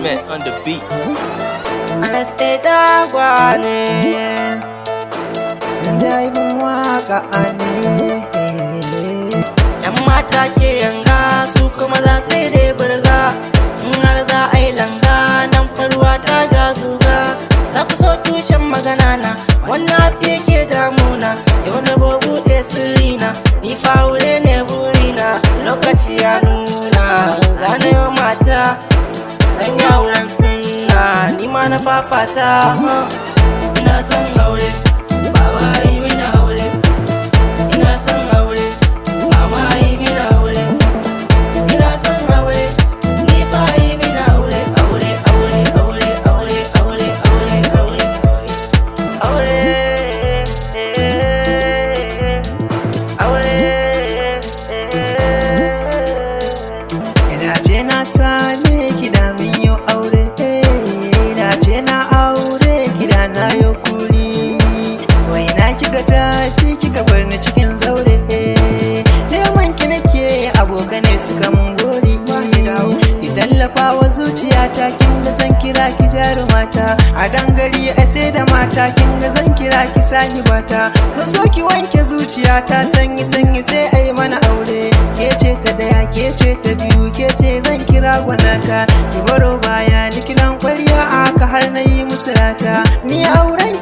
Kismet on the beat. Anastasia Gwane Jaibin waka ne. Yan mata ke yanga su kuma za sai dai burga. In har za a yi langa nan faruwa ta ja zuga. Za ku so tushen magana na wannan abu yake damuna. Yau na buɗe sirrina ni fa aure ne burina. Lokaci ya nuna zana yau mata dan yawuran sunna ni ma na fafata. Ina son aure baba yi mini aure. Ina son aure mama yi mini aure. Ina son aure ni fa yi mini aure. Aure aure aure aure aure aure aure aure. Ina ce na same ki da min yau aure. Ina ce na aure ki da na yau kuri. Wai na kika tafi kika bar ni cikin zaure. Neman ki nake abokanai suka mun gori. Ki tallafa wa zuciyata kin ga zan kira ki jarumata. A dangari a sai da mata kin ga zan kira ki sahibata. Zan so ki wanke zuciyata sanyi sanyi sai ai mana aure. Ke ce ta daya ke ce ta biyu ke ce zan kira gwanata. Ki baro baya ni kidan kwarya aka har na yi musu rata. Ni auren